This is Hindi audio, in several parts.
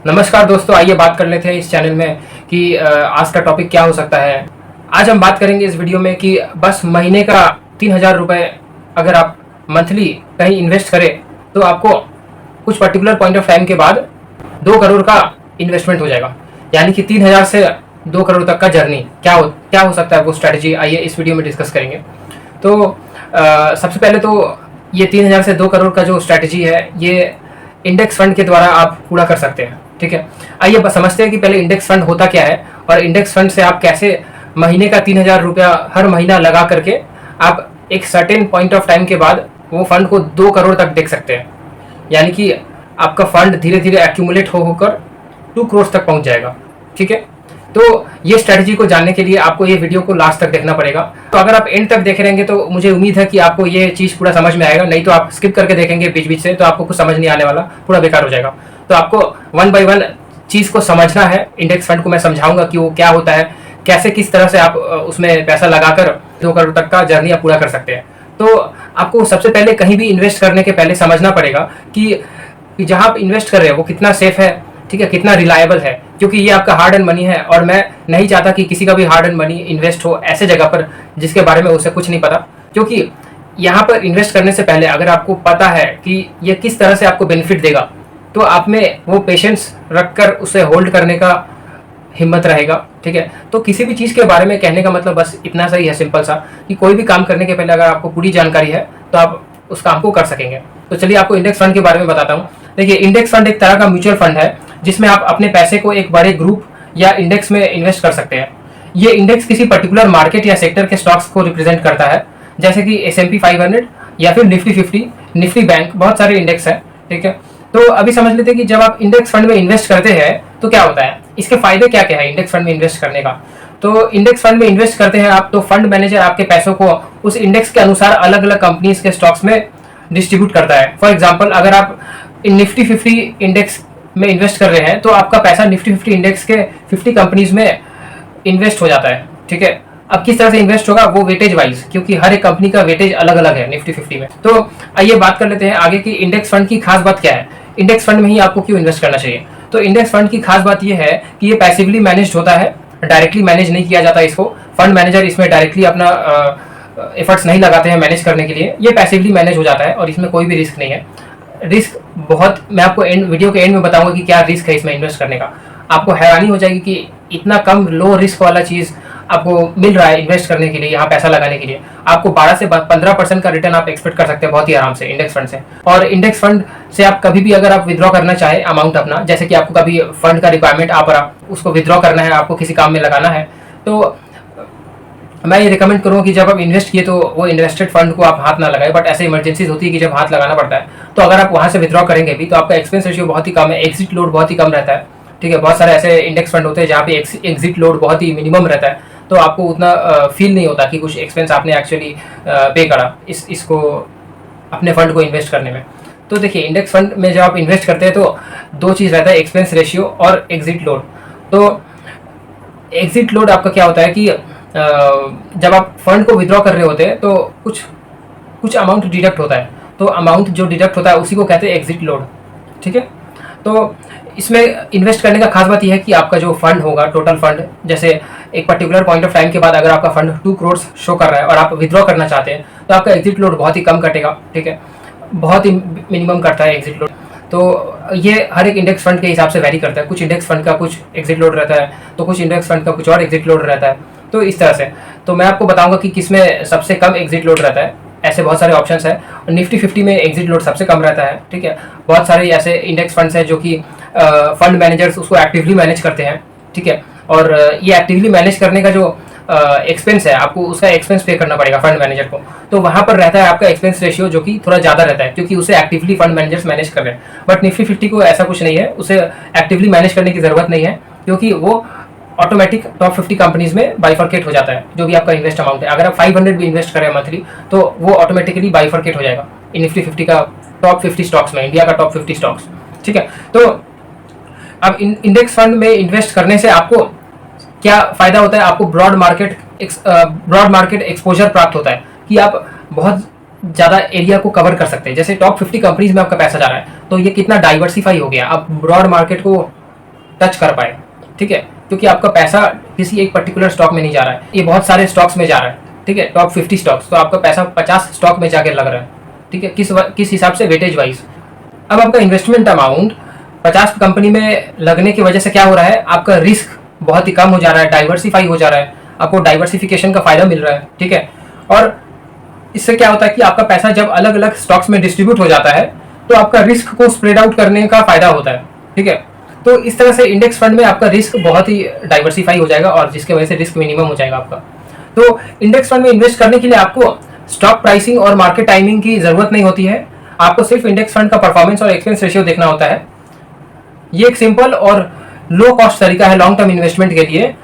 नमस्कार दोस्तों, आइए बात कर लेते हैं इस चैनल में कि आज का टॉपिक क्या हो सकता है। आज हम बात करेंगे इस वीडियो में कि बस महीने का 3,000 रुपये अगर आप मंथली कहीं इन्वेस्ट करें तो आपको कुछ पर्टिकुलर पॉइंट ऑफ टाइम के बाद 2 करोड़ का इन्वेस्टमेंट हो जाएगा। यानी कि 3,000 से 2 करोड़ तक का जर्नी क्या हो सकता है, वो स्ट्रैटेजी आइए इस वीडियो में डिस्कस करेंगे। तो सबसे पहले तो ये 3,000 से 2 करोड़ का जो स्ट्रैटेजी है ये इंडेक्स फंड के द्वारा आप पूरा कर सकते हैं। ठीक है, आइए बस समझते हैं कि पहले इंडेक्स फंड होता क्या है और इंडेक्स फंड से आप कैसे महीने का 3,000 रुपया हर महीना लगा करके आप एक सर्टेन पॉइंट ऑफ टाइम के बाद वो फंड को 2 करोड़ तक देख सकते हैं। यानी कि आपका फंड धीरे धीरे एक्यूमुलेट होकर 2 करोड़ तक पहुंच जाएगा। ठीक है, तो ये स्ट्रेटजी को जानने के लिए आपको ये वीडियो को लास्ट तक देखना पड़ेगा। तो अगर आप एंड तक देख रहेंगे तो मुझे उम्मीद है कि आपको ये चीज़ पूरा समझ में आएगा, नहीं तो आप स्किप करके देखेंगे बीच बीच से तो आपको कुछ समझ नहीं आने वाला, पूरा बेकार हो जाएगा। तो आपको 1 बाय 1 चीज़ को समझना है। इंडेक्स फंड को मैं समझाऊंगा कि वो क्या होता है, कैसे किस तरह से आप उसमें पैसा लगाकर 2 करोड़ तक का जर्नी आप पूरा कर सकते हैं। तो आपको सबसे पहले कहीं भी इन्वेस्ट करने के पहले समझना पड़ेगा कि जहाँ आप इन्वेस्ट कर रहे हैं वो कितना सेफ है, ठीक है, कितना रिलायबल है, क्योंकि ये आपका हार्ड एंड मनी है और मैं नहीं चाहता कि किसी का भी हार्ड एंड मनी इन्वेस्ट हो ऐसे जगह पर जिसके बारे में उसे कुछ नहीं पता। क्योंकि यहाँ पर इन्वेस्ट करने से पहले अगर आपको पता है कि ये किस तरह से आपको बेनिफिट देगा तो आप में वो पेशेंस रखकर उसे होल्ड करने का हिम्मत रहेगा। ठीक है, तो किसी भी चीज़ के बारे में कहने का मतलब बस इतना सा ही है, सिंपल सा, कि कोई भी काम करने के पहले अगर आपको पूरी जानकारी है तो आप उस काम को कर सकेंगे। तो चलिए आपको इंडेक्स फंड के बारे में बताता हूँ। देखिए, इंडेक्स फंड एक तरह का म्यूचुअल फंड है जिसमें आप अपने पैसे को एक बड़े ग्रुप या इंडेक्स में इन्वेस्ट कर सकते हैं। ये इंडेक्स किसी पर्टिकुलर मार्केट या सेक्टर के स्टॉक्स को रिप्रेजेंट करता है, जैसे कि S&P 500 या फिर निफ्टी 50, निफ्टी बैंक, बहुत सारे इंडेक्स हैं। ठीक है, तो अभी समझ लेते हैं कि जब आप इंडेक्स फंड में इन्वेस्ट करते हैं तो क्या होता है, इसके फायदे क्या क्या है इंडेक्स फंड में इन्वेस्ट करने का। तो इंडेक्स फंड में इन्वेस्ट करते हैं आप तो फंड मैनेजर आपके पैसों को उस इंडेक्स के अनुसार अलग अलग कंपनीज के स्टॉक्स में डिस्ट्रीब्यूट करता है। फॉर एग्जाम्पल, अगर आप निफ्टी 50 इंडेक्स में इन्वेस्ट कर रहे हैं तो आपका पैसा निफ्टी 50 इंडेक्स के 50 कंपनीज में इन्वेस्ट हो जाता है। ठीक है, अब किस तरह से इन्वेस्ट होगा, वो वेटेज वाइज, क्योंकि हर एक कंपनी का वेटेज अलग अलग है निफ्टी 50 में। तो आइए बात कर लेते हैं आगे की इंडेक्स फंड की खास बात क्या है, इंडेक्स फंड में ही आपको क्यों इन्वेस्ट करना चाहिए। तो इंडेक्स फंड की खास बात यह है कि ये पैसिवली मैनेज होता है, डायरेक्टली मैनेज नहीं किया जाता इसको। फंड मैनेजर इसमें डायरेक्टली अपना एफर्ट्स नहीं लगाते हैं मैनेज करने के लिए, ये पैसिवली मैनेज हो जाता है और इसमें कोई भी रिस्क नहीं है। रिस्क बहुत, मैं आपको वीडियो के एंड में बताऊंगा कि क्या रिस्क है इसमें इन्वेस्ट करने का। आपको हैरानी हो जाएगी कि इतना कम लो रिस्क वाला चीज़ आपको मिल रहा है इन्वेस्ट करने के लिए, यहाँ पैसा लगाने के लिए। आपको 12 से 15% का रिटर्न आप एक्सपेक्ट कर सकते हैं बहुत ही आराम से इंडेक्स फंड से। और इंडेक्स फंड से आप कभी भी अगर आप विद्रॉ करना चाहे अमाउंट अपना, जैसे कि आपको कभी फंड का रिक्वायरमेंट आ पड़ा, उसको विद्रॉ करना है, आपको किसी काम में लगाना है, तो मैं ये रिकमेंड करूँगा कि जब आप इन्वेस्ट किए तो वो इन्वेस्टेड फंड को आप हाथ ना लगाए। बट ऐसे इमरजेंसीज होती है कि जब हाथ लगाना पड़ता है, तो अगर आप वहाँ से विद्रॉ करेंगे भी तो आपका एक्सपेंस रेशियो बहुत ही कम है, एग्जिट लोड बहुत ही कम रहता है। ठीक है, बहुत सारे ऐसे इंडेक्स फंड होते हैं जहाँ पे एग्जिट लोड बहुत ही मिनिमम रहता है, तो आपको उतना फील नहीं होता कि कुछ एक्सपेंस आपने एक्चुअली पे करा इसको अपने फंड को इन्वेस्ट करने में। तो देखिए, इंडेक्स फंड में जब आप इन्वेस्ट करते हैं तो 2 चीज़ रहता है, एक्सपेंस रेशियो और एग्जिट लोड। तो एग्जिट लोड आपका क्या होता है कि जब आप फंड को विड्रॉ कर रहे होते हैं तो कुछ अमाउंट डिडक्ट होता है, तो अमाउंट जो डिडक्ट होता है उसी को कहते हैं एग्जिट लोड। ठीक है, तो इसमें इन्वेस्ट करने का खास बात यह है कि आपका जो फंड होगा, टोटल फंड, जैसे एक पर्टिकुलर पॉइंट ऑफ टाइम के बाद अगर आपका फंड 2 करोड़ शो कर रहा है और आप विड्रॉ करना चाहते हैं तो आपका एग्जिट लोड बहुत ही कम कटेगा। ठीक है, बहुत ही मिनिमम करता है एग्जिट लोड। तो ये हर एक इंडेक्स फंड के हिसाब से वैरी करता है, कुछ इंडेक्स फंड का कुछ एग्जिट लोड रहता है तो कुछ इंडेक्स फंड का कुछ और एग्जिट लोड रहता है। तो इस तरह से तो मैं आपको बताऊंगा कि किसमें सबसे कम एग्जिट लोड रहता है। ऐसे बहुत सारे ऑप्शंस हैं। निफ्टी 50 में एग्जिट लोड सबसे कम रहता है। ठीक है, बहुत सारे ऐसे इंडेक्स फंड्स हैं जो कि फंड मैनेजर्स उसको एक्टिवली मैनेज करते हैं। ठीक है, और ये एक्टिवली मैनेज करने का जो एक्सपेंस है, आपको उसका एक्सपेंस पे करना पड़ेगा फंड मैनेजर को, तो वहाँ पर रहता है आपका एक्सपेंस रेशियो जो कि थोड़ा ज़्यादा रहता है, क्योंकि उसे एक्टिवली फंड मैनेजर्स मैनेज कर रहे हैं। बट निफ्टी 50 को ऐसा कुछ नहीं है, उसे एक्टिवली मैनेज करने की ज़रूरत नहीं है, क्योंकि वो ऑटोमेटिक टॉप 50 कंपनीज में बाइफर्केट हो जाता है जो भी आपका इन्वेस्ट अमाउंट है। अगर आप 500 भी इन्वेस्ट करें मंथली तो वो ऑटोमेटिकली बाइफर्केट हो जाएगा निफ्टी 50 का टॉप 50 स्टॉक्स में, इंडिया का टॉप 50 स्टॉक्स। ठीक है, तो अब इंडेक्स फंड में इन्वेस्ट करने से आपको क्या फ़ायदा होता है, आपको ब्रॉड मार्केट एक्सपोजर प्राप्त होता है कि आप बहुत ज़्यादा एरिया को कवर कर सकते हैं। जैसे टॉप 50 कंपनीज में आपका पैसा जा रहा है तो ये कितना डाइवर्सिफाई हो गया, आप ब्रॉड मार्केट को टच कर पाए, ठीक है, क्योंकि आपका पैसा किसी एक पर्टिकुलर स्टॉक में नहीं जा रहा है, ये बहुत सारे स्टॉक्स में जा रहा है, ठीक है, टॉप 50 स्टॉक्स, तो आपका पैसा 50 स्टॉक में जाकर लग रहा है, ठीक है, किस हिसाब से, वेटेज वाइज। अब आपका इन्वेस्टमेंट अमाउंट 50 कंपनी में लगने की वजह से क्या हो रहा है, आपका रिस्क बहुत ही कम हो जा रहा है, डाइवर्सिफाई हो जा रहा है, आपको डाइवर्सिफिकेशन का फायदा मिल रहा है, ठीक है। और इससे क्या होता है कि आपका पैसा जब अलग अलग स्टॉक्स में डिस्ट्रीब्यूट हो जाता है तो आपका रिस्क को स्प्रेड आउट करने का फायदा होता है, ठीक है। तो इस तरह से इंडेक्स फंड में आपका रिस्क बहुत ही डाइवर्सिफाई हो जाएगा और जिसके वजह से रिस्क मिनिमम हो जाएगा आपका। तो इंडेक्स फंड में इन्वेस्ट करने के लिए आपको स्टॉक प्राइसिंग और मार्केट टाइमिंग की जरूरत नहीं होती है, आपको सिर्फ इंडेक्स फंड का परफॉर्मेंस और एक्सपेंस रेशियो देखना होता है। ये एक सिंपल और लो कॉस्ट तरीका है लॉन्ग टर्म इन्वेस्टमेंट के लिए।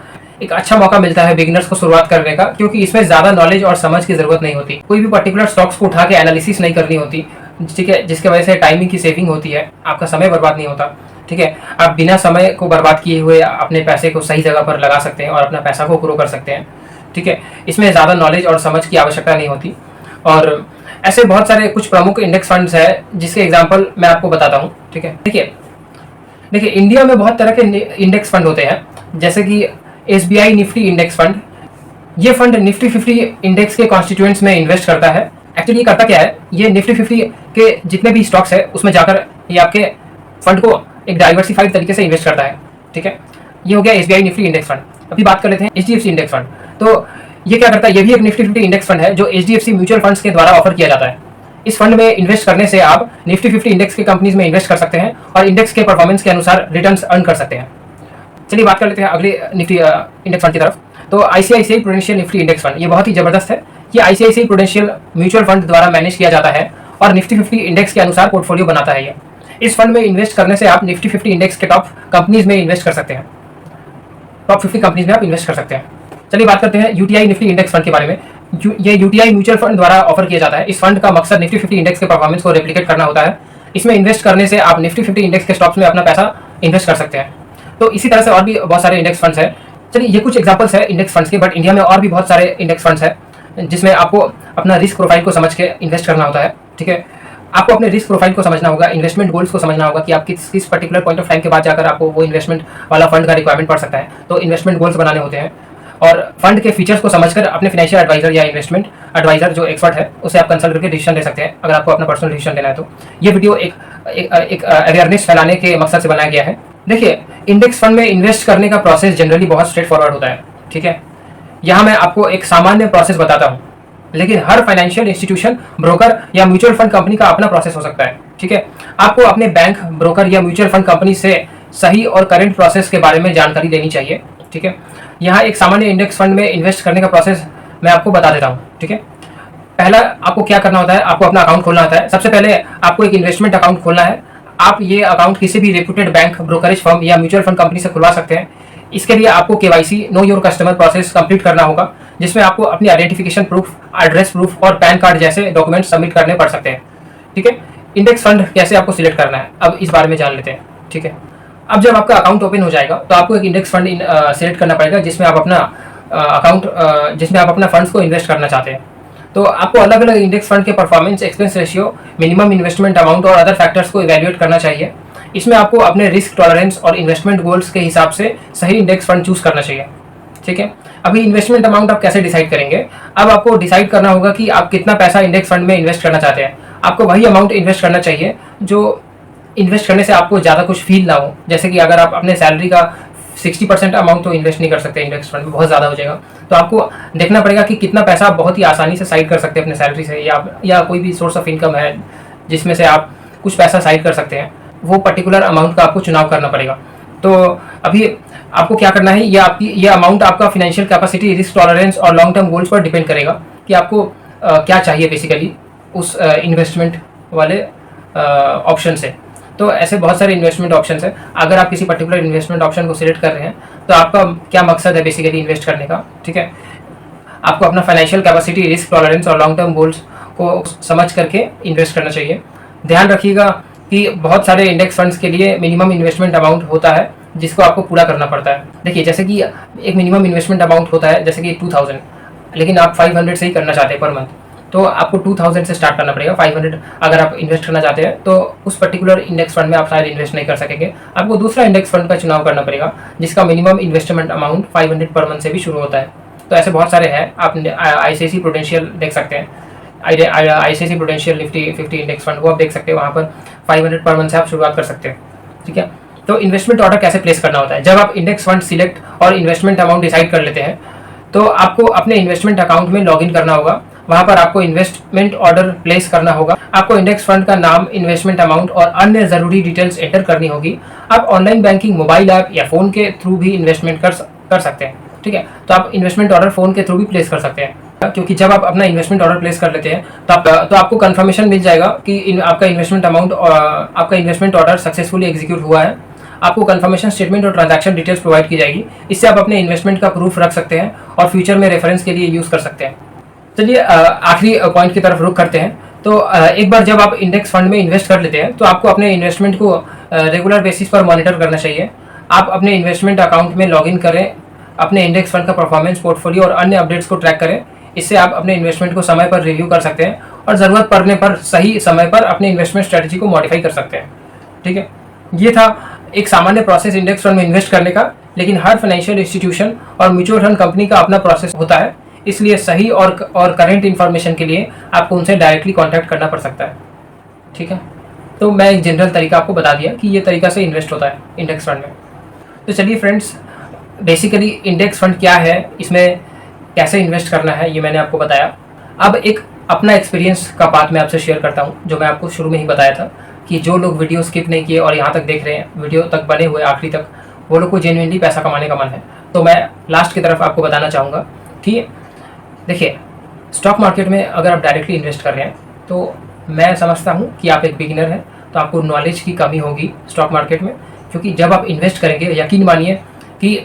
एक अच्छा मौका मिलता है बिगिनर्स को शुरुआत करने का, क्योंकि इसमें ज्यादा नॉलेज और समझ की जरूरत नहीं होती, कोई भी पर्टिकुलर स्टॉक्स को उठा के एनालिसिस नहीं करनी होती, ठीक है, जिसके वजह से टाइमिंग की सेविंग होती है, आपका समय बर्बाद नहीं होता, ठीक है। आप बिना समय को बर्बाद किए हुए अपने पैसे को सही जगह पर लगा सकते हैं और अपना पैसा को ग्रो कर सकते हैं, ठीक है। इसमें ज़्यादा नॉलेज और समझ की आवश्यकता नहीं होती। और ऐसे बहुत सारे कुछ प्रमुख इंडेक्स फंड्स हैं जिसके एग्जाम्पल मैं आपको बताता हूँ, ठीक है। देखिए इंडिया में बहुत तरह के इंडेक्स फंड होते हैं, जैसे कि SBI निफ्टी इंडेक्स फंड। ये फंड निफ्टी 50 इंडेक्स के कॉन्स्टिट्यूएंट्स में इन्वेस्ट करता है। एक्चुअली ये करता क्या है, ये निफ्टी 50 के जितने भी स्टॉक्स है उसमें जाकर ये आपके फंड को एक डाइवर्सिफाइड तरीके से इन्वेस्ट करता है, ठीक है। ये हो गया SBI निफ्टी इंडेक्स फंड। अभी बात कर लेते हैं HDFC इंडेक्स फंड। तो ये क्या करता है, ये भी एक निफ्टी 50 इंडेक्स फंड है जो HDFC म्यूचुअल फंड्स के द्वारा ऑफर किया जाता है। इस फंड में इन्वेस्ट करने से आप निफ्टी 50 इंडेक्स के कंपनीज में इन्वेस्ट कर सकते हैं और इंडेक्स के परफॉर्मेंस के अनुसार रिटर्न्स अर्न कर सकते हैं। चलिए बात कर लेते हैं अगले निफ्टी इंडेक्स फंड की तरफ। तो ICICI prudential Nifty index fund, ये बहुत ही जबरदस्त है। ये ICICI प्रूडेंशियल म्यूचुअल फंड द्वारा मैनेज किया जाता है और निफ्टी 50 इंडेक्स के अनुसार पोर्टफोलियो बनाता है। ये इस फंड में इन्वेस्ट करने से आप निफ्टी 50 इंडेक्स के टॉप कंपनीज में इन्वेस्ट कर सकते हैं, टॉप 50 कंपनीज में आप इन्वेस्ट कर सकते हैं। चलिए बात करते हैं UTI निफ्टी इंडेक्स फंड के बारे में। ये UTI म्यूचुअल फंड द्वारा ऑफर किया जाता है। इस फंड का मकसद निफ्टी 50 इंडेक्स के परफॉर्मेंस को रेप्लिकेट करना होता है। इसमें इन्वेस्ट करने से आप निफ्टी 50 इंडेक्स के स्टॉक्स में अपना पैसा इन्वेस्ट कर सकते हैं। तो इसी तरह से और भी बहुत सारे इंडेक्स फंड्स हैं। चलिए ये कुछ एग्जांपल्स है इंडेक्स फंड्स के, बट इंडिया में और भी बहुत सारे इंडेक्स फंड्स हैं जिसमें आपको अपना रिस्क प्रोफाइल को समझ के इन्वेस्ट करना होता है, ठीक है। आपको अपने रिस्क प्रोफाइल को समझना होगा, इन्वेस्टमेंट गोल्स को समझना होगा कि आप किस पर्टिकुलर पॉइंट ऑफ टाइम के बाद जाकर आपको वो इन्वेस्टमेंट वाला फंड का रिक्वायरमेंट पड़ सकता है। तो इन्वेस्टमेंट गोल्स बनाने होते हैं और फंड के फीचर्स को समझकर अपने फाइनेंशियल एडवाइजर या इन्वेस्टमेंट एडवाइजर जो एक्सपर्ट है उसे आप कंसल्ट करके डिसीजन ले सकते हैं, अगर आपको अपना पर्सनल डिसीजन लेना है। तो ये वीडियो एक अवेयरनेस फैलाने के मकसद से बनाया गया है। देखिए इंडेक्स फंड में इन्वेस्ट करने का प्रोसेस जनरली बहुत स्ट्रेट फॉरवर्ड होता है, ठीक है। यहाँ मैं आपको एक सामान्य प्रोसेस बताता हूँ, लेकिन हर फाइनेंशियल इंस्टीट्यूशन, ब्रोकर या म्यूचुअल फंड कंपनी का अपना प्रोसेस हो सकता है, ठीक है। आपको अपने बैंक, ब्रोकर या म्यूचुअल फंड कंपनी से सही और करंट प्रोसेस के बारे में जानकारी लेनी चाहिए, ठीक है। यहाँ एक सामान्य इंडेक्स फंड में इन्वेस्ट करने का प्रोसेस मैं आपको बता देता हूँ, ठीक है। पहला आपको क्या करना होता है, आपको अपना अकाउंट खोलना होता है। सबसे पहले आपको एक इन्वेस्टमेंट अकाउंट खोलना है। आप ये अकाउंट किसी भी रेप्यूटेड बैंक, ब्रोकरेज फर्म या म्यूचुअल फंड कंपनी से खुलवा सकते हैं। इसके लिए आपको KYC know your customer process complete करना होगा, जिसमें आपको अपनी आइडेंटिफिकेशन प्रूफ, एड्रेस प्रूफ और पैन कार्ड जैसे डॉक्यूमेंट सबमिट करने पड़ सकते हैं, ठीक है। इंडेक्स फंड कैसे आपको सिलेक्ट करना है, अब इस बारे में जान लेते हैं, ठीक है। अब जब आपका अकाउंट ओपन हो जाएगा तो आपको एक इंडेक्स फंड सिलेक्ट करना पड़ेगा जिसमें आप अपना जिसमें आप अपना फंड्स को इन्वेस्ट करना चाहते हैं। तो आपको अलग अलग इंडेक्स फंड के performance, expense ratio, minimum investment amount और अदर फैक्टर्स को इवैल्यूएट करना चाहिए। इसमें आपको अपने रिस्क टॉलरेंस और इन्वेस्टमेंट गोल्स के हिसाब से सही इंडेक्स फंड चूज करना चाहिए, ठीक है। अभी इन्वेस्टमेंट अमाउंट आप कैसे डिसाइड करेंगे, अब आपको डिसाइड करना होगा कि आप कितना पैसा इंडेक्स फंड में इन्वेस्ट करना चाहते हैं। आपको वही अमाउंट इन्वेस्ट करना चाहिए जो इन्वेस्ट करने से आपको ज़्यादा कुछ फील ना हो। जैसे कि अगर आप अपने सैलरी का 60% अमाउंट तो इन्वेस्ट नहीं कर सकते इंडेक्स फंड में, बहुत ज़्यादा हो जाएगा। तो आपको देखना पड़ेगा कि कितना पैसा आप बहुत ही आसानी से साइड कर सकते हैं अपने सैलरी से, या कोई भी सोर्स ऑफ इनकम है जिसमें से आप कुछ पैसा साइड कर सकते हैं, वो पर्टिकुलर अमाउंट का आपको चुनाव करना पड़ेगा। तो अभी आपको क्या करना है, ये अमाउंट आपका फाइनेंशियल कैपेसिटी, रिस्क टॉलरेंस और लॉन्ग टर्म गोल्स पर डिपेंड करेगा कि आपको क्या चाहिए बेसिकली उस इन्वेस्टमेंट वाले ऑप्शन से। तो ऐसे बहुत सारे इन्वेस्टमेंट ऑप्शन है। अगर आप किसी पर्टिकुलर इन्वेस्टमेंट ऑप्शन को सिलेक्ट कर रहे हैं तो आपका क्या मकसद है बेसिकली इन्वेस्ट करने का, ठीक है। आपको अपना फाइनेंशियल कैपेसिटी, रिस्क टॉलरेंस और लॉन्ग टर्म गोल्स को समझ करके इन्वेस्ट करना चाहिए। ध्यान रखिएगा कि बहुत सारे इंडेक्स फंड्स के लिए मिनिमम इन्वेस्टमेंट अमाउंट होता है जिसको आपको पूरा करना पड़ता है। देखिए जैसे कि एक मिनिमम इन्वेस्टमेंट अमाउंट होता है जैसे कि 2000, लेकिन आप 500 से ही करना चाहते हैं पर मंथ, तो आपको 2000 से स्टार्ट करना पड़ेगा। 500 अगर आप इन्वेस्ट करना चाहते हैं तो उस पर्टिकुलर इंडेक्स फंड में आप शायद इन्वेस्ट नहीं कर सकेंगे। आपको दूसरा इंडेक्स फंड का चुनाव करना पड़ेगा जिसका minimum investment amount 500 per month से भी शुरू होता है। तो ऐसे बहुत सारे हैं। आप ICICI प्रूडेंशियल देख सकते हैं, ICICI prudential Nifty 50 index fund, वो आप देख सकते हैं। वहाँ पर 500 पर मंथ से आप शुरुआत कर सकते हैं। ठीक है, तो इन्वेस्टमेंट ऑर्डर कैसे प्लेस करना होता है? जब आप इंडेक्स फंड सिलेक्ट और इन्वेस्टमेंट अमाउंट डिसाइड कर लेते हैं तो आपको अपने इन्वेस्टमेंट अकाउंट में लॉगिन करना होगा। वहां पर आपको इन्वेस्टमेंट ऑर्डर प्लेस करना होगा। आपको इंडेक्स फंड का नाम, इन्वेस्टमेंट अमाउंट और अन्य जरूरी डिटेल्स एंटर करनी होगी। आप ऑनलाइन बैंकिंग, मोबाइल ऐप या फोन के थ्रू भी इन्वेस्टमेंट कर सकते हैं। ठीक है, तो आप इन्वेस्टमेंट ऑर्डर फोन के थ्रू भी प्लेस कर सकते हैं, क्योंकि जब आप अपना इन्वेस्टमेंट ऑर्डर प्लेस कर लेते हैं तो आपको कंफर्मेशन मिल जाएगा कि आपका इन्वेस्टमेंट अमाउंट, आपका इन्वेस्टमेंट ऑर्डर सक्सेसफुली एग्जीक्यूट हुआ है। आपको कंफर्मेशन स्टेटमेंट और ट्रांजैक्शन डिटेल्स प्रोवाइड की जाएगी। इससे आप अपने इन्वेस्टमेंट का प्रूफ रख सकते हैं और फ्यूचर में रेफरेंस के लिए यूज़ कर सकते हैं। चलिए आखिरी पॉइंट की तरफ रुख करते हैं। तो एक बार जब आप इंडेक्स फंड में इन्वेस्ट कर लेते हैं तो आपको अपने इन्वेस्टमेंट को रेगुलर बेसिस पर मॉनिटर करना चाहिए। आप अपने इन्वेस्टमेंट अकाउंट में लॉगिन करें, अपने इंडेक्स फंड का परफॉर्मेंस, पोर्टफोलियो और अन्य अपडेट्स को ट्रैक करें। इससे आप अपने इन्वेस्टमेंट को समय पर रिव्यू कर सकते हैं और ज़रूरत पड़ने पर सही समय पर अपने इन्वेस्टमेंट स्ट्रेटजी को मॉडिफाई कर सकते हैं। ठीक है, ये था एक सामान्य प्रोसेस इंडेक्स फंड में इन्वेस्ट करने का, लेकिन हर फाइनेंशियल इंस्टीट्यूशन और म्यूचुअल फंड कंपनी का अपना प्रोसेस होता है। इसलिए सही और करेंट इन्फॉर्मेशन के लिए आपको उनसे डायरेक्टली कांटेक्ट करना पड़ सकता है। ठीक है, तो मैं एक जनरल तरीका आपको बता दिया कि ये तरीका से इन्वेस्ट होता है इंडेक्स फंड में। तो चलिए फ्रेंड्स, बेसिकली इंडेक्स फंड क्या है, इसमें कैसे इन्वेस्ट करना है, ये मैंने आपको बताया। अब एक अपना एक्सपीरियंस का बात मैं आपसे शेयर करता हूँ, जो मैं आपको शुरू में ही बताया था कि जो लोग वीडियो स्किप नहीं किए और यहाँ तक देख रहे हैं, वीडियो तक बने हुए आखिरी तक, वो लोग को जेन्युइनली पैसा कमाने का मन है। तो मैं लास्ट की तरफ आपको बताना चाहूँगा कि देखिए, स्टॉक मार्केट में अगर आप डायरेक्टली इन्वेस्ट कर रहे हैं तो मैं समझता हूँ कि आप एक बिगिनर हैं, तो आपको नॉलेज की कमी होगी स्टॉक मार्केट में। क्योंकि जब आप इन्वेस्ट करेंगे, यकीन मानिए कि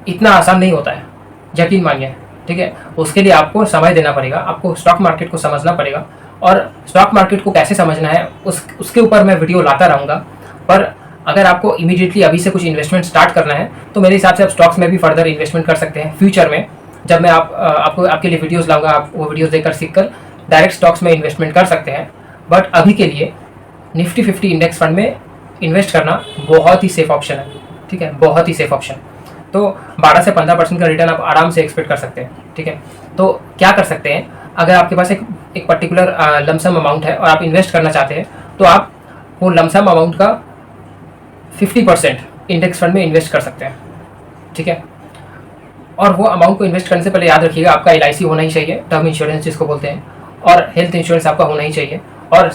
इतना आसान नहीं होता है, यकीन मानिए। ठीक है, उसके लिए आपको समय देना पड़ेगा, आपको स्टॉक मार्केट को समझना पड़ेगा। और स्टॉक मार्केट को कैसे समझना है उसके ऊपर मैं वीडियो लाता रहूँगा। पर अगर आपको इमीडिएटली अभी से कुछ इन्वेस्टमेंट स्टार्ट करना है तो मेरे हिसाब से आप स्टॉक्स में भी फर्दर इन्वेस्टमेंट कर सकते हैं। फ्यूचर में जब मैं आपको आपके लिए वीडियोस लाऊंगा, आप वो वीडियोस देखकर सीखकर डायरेक्ट स्टॉक्स में इन्वेस्टमेंट कर सकते हैं। बट अभी के लिए निफ्टी 50 इंडेक्स फंड में इन्वेस्ट करना बहुत ही सेफ ऑप्शन है। ठीक है, बहुत ही सेफ ऑप्शन। तो 12 से 15% का रिटर्न आप आराम से एक्सपेक्ट कर सकते हैं। ठीक है, तो क्या कर सकते हैं, अगर आपके पास एक पर्टिकुलर लमसम अमाउंट है और आप इन्वेस्ट करना चाहते हैं तो आप वो लमसम अमाउंट का 50% इंडेक्स फंड में इन्वेस्ट कर सकते हैं। ठीक है, और वो अमाउंट को इन्वेस्ट करने से पहले याद रखिएगा आपका LIC होना ही चाहिए, टर्म इंश्योरेंस जिसको बोलते हैं, और हेल्थ इंश्योरेंस आपका होना ही चाहिए। और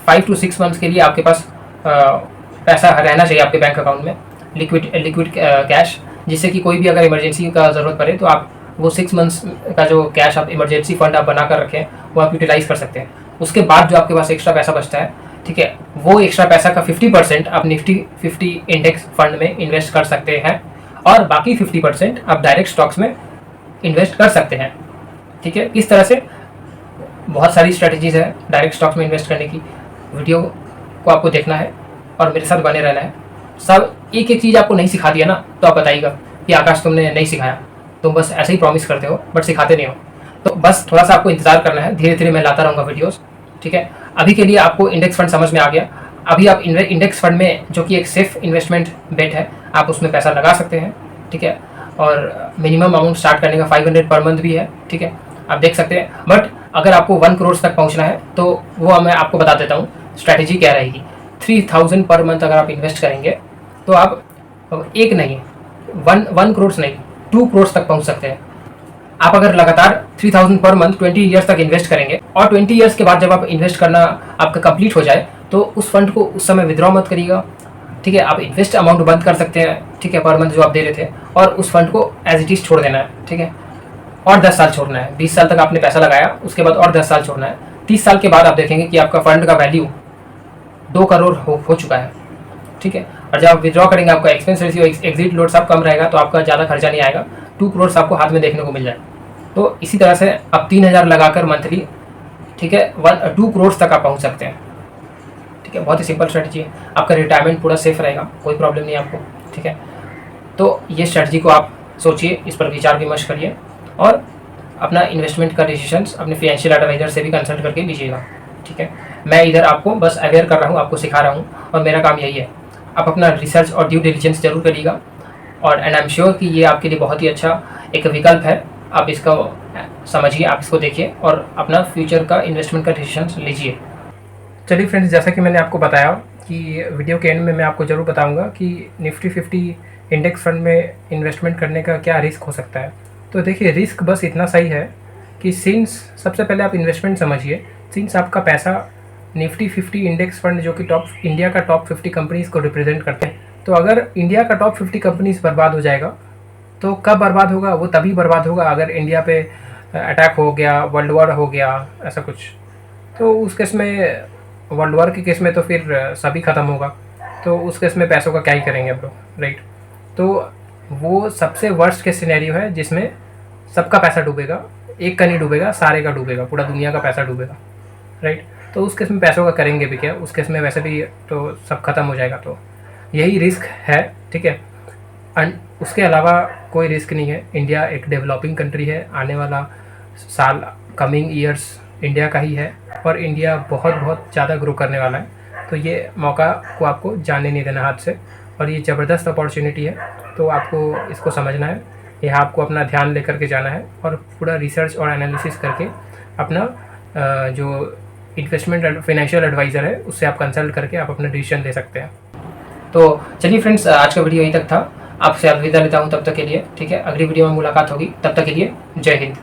5 to 6 मंथ्स के लिए आपके पास पैसा रहना चाहिए आपके बैंक अकाउंट में, लिक्विड कैश, जिससे कि कोई भी अगर इमरजेंसी का ज़रूरत पड़े तो आप वो 6 मंथ्स का जो कैश आप इमरजेंसी फंड आप बना कर रखें वो आप यूटिलाइज़ कर सकते हैं। उसके बाद जो आपके पास एक्स्ट्रा पैसा बचता है, ठीक है, वो एक्स्ट्रा पैसा का 50% आप निफ्टी 50 इंडेक्स फंड में इन्वेस्ट कर सकते हैं और बाकी 50% आप डायरेक्ट स्टॉक्स में इन्वेस्ट कर सकते हैं। ठीक है, इस तरह से बहुत सारी स्ट्रेटजीज है डायरेक्ट स्टॉक्स में इन्वेस्ट करने की। वीडियो को आपको देखना है और मेरे साथ बने रहना है। सब एक एक चीज़ आपको नहीं सिखा दिया ना तो आप बताइएगा कि आकाश तुमने नहीं सिखाया, तुम बस ऐसे ही प्रॉमिस करते हो बट सिखाते नहीं हो। तो बस थोड़ा सा आपको इंतजार करना है, धीरे धीरे मैं लाता रहूँगा वीडियोस। ठीक है, अभी के लिए आपको इंडेक्स फंड समझ में आ गया। अभी आप इंडेक्स फंड में, जो कि एक सेफ इन्वेस्टमेंट बेट है, आप उसमें पैसा लगा सकते हैं। ठीक है, और मिनिमम अमाउंट स्टार्ट करने का 500 पर मंथ भी है। ठीक है, आप देख सकते हैं। बट अगर आपको 1 करोड़ तक पहुंचना है तो वो मैं आपको बता देता हूँ स्ट्रैटेजी क्या रहेगी। 3000 पर मंथ अगर आप इन्वेस्ट करेंगे तो आप एक नहीं, 1 करोड़ नहीं, 2 करोड़ तक पहुंच सकते हैं। आप अगर लगातार 3000 पर मंथ 20 ईयर्स तक इन्वेस्ट करेंगे और 20 ईयर्स के बाद जब आप इन्वेस्ट करना आपका कंप्लीट हो जाए तो उस फंड को उस समय विड्रॉ मत करिएगा। ठीक है, आप इन्वेस्ट अमाउंट बंद कर सकते हैं, ठीक है, पर मंथ जो आप दे रहे थे, और उस फंड को एज इट इज छोड़ देना है। ठीक है, और 10 साल छोड़ना है। 20 साल तक आपने पैसा लगाया, उसके बाद और 10 साल छोड़ना है। 30 साल के बाद आप देखेंगे कि आपका फंड का वैल्यू 2 करोड़ हो चुका है। ठीक है, और जब आप विड्रॉ करेंगे आपका एक्सपेंस रेशियो, एग्जिट लोड सब कम रहेगा, तो आपका ज़्यादा खर्चा नहीं आएगा। 2 करोड़ आपको हाथ में देखने को मिल जाए। तो इसी तरह से आप 3000 लगाकर मंथली, ठीक है, 2 करोड़ तक आप पहुँच सकते हैं। ठीक है, बहुत ही सिंपल स्ट्रेटजी है। आपका रिटायरमेंट पूरा सेफ रहेगा, कोई प्रॉब्लम नहीं आपको। ठीक है, तो ये स्ट्रेटजी को आप सोचिए, इस पर विचार विमर्श करिए और अपना इन्वेस्टमेंट का डिसीजंस अपने फाइनेंशियल एडवाइज़र से भी कंसल्ट करके लीजिएगा, ठीक है। मैं इधर आपको बस अवेयर कर रहा हूँ, आपको सिखा रहा हूँ और मेरा काम यही है। आप अपना रिसर्च और ड्यू डिलिजेंस ज़रूर करिएगा और एंड आई एम श्योर कि ये आपके लिए बहुत ही अच्छा एक विकल्प है। आप इसको समझिए, आप इसको देखिए और अपना फ्यूचर का इन्वेस्टमेंट का डिसीजन लीजिए। चलिए फ्रेंड्स, जैसा कि मैंने आपको बताया कि वीडियो के एंड में मैं आपको ज़रूर बताऊंगा कि निफ्टी 50 इंडेक्स फंड में इन्वेस्टमेंट करने का क्या रिस्क हो सकता है। तो देखिए, रिस्क बस इतना सही है कि सिंस सबसे पहले आप इन्वेस्टमेंट समझिए, सिंस आपका पैसा निफ्टी 50 इंडेक्स फंड जो कि इंडिया का टॉप 50 कंपनीज़ को रिप्रेजेंट करते हैं, तो अगर इंडिया का टॉप 50 कंपनीज़ बर्बाद हो जाएगा तो कब बर्बाद होगा? वो तभी बर्बाद होगा अगर इंडिया पे अटैक हो गया, वर्ल्ड वॉर हो गया, ऐसा कुछ। तो उस केस में, वर्ल्ड वॉर के केस में तो फिर सभी ख़त्म होगा, तो उस केस में पैसों का क्या ही करेंगे ब्रो, राइट। तो वो सबसे वर्स्ट केस सिनेरियो है जिसमें सबका पैसा डूबेगा, एक का नहीं डूबेगा, सारे का डूबेगा, पूरा दुनिया का पैसा डूबेगा, राइट। तो उस केस में पैसों का करेंगे भी क्या? उस केस में वैसे भी तो सब खत्म हो जाएगा, तो यही रिस्क है, ठीक है। एंड उसके अलावा कोई रिस्क नहीं है। इंडिया एक डेवलपिंग कंट्री है, आने वाला साल, कमिंग ईयर्स इंडिया का ही है और इंडिया बहुत बहुत ज़्यादा ग्रो करने वाला है। तो ये मौका को आपको जाने नहीं देना हाथ से और ये ज़बरदस्त अपॉर्चुनिटी है, तो आपको इसको समझना है। यहाँ आपको अपना ध्यान लेकर के जाना है और पूरा रिसर्च और एनालिसिस करके अपना जो इन्वेस्टमेंट फाइनेंशियल एडवाइज़र है उससे आप कंसल्ट करके आप अपना डिसीजन ले सकते हैं। तो चलिए फ्रेंड्स, आज का वीडियो यहीं तक था। आपसे अलविदा लेता हूँ तब तक के लिए, ठीक है। अगली वीडियो में मुलाकात होगी, तब तक के लिए जय हिंद।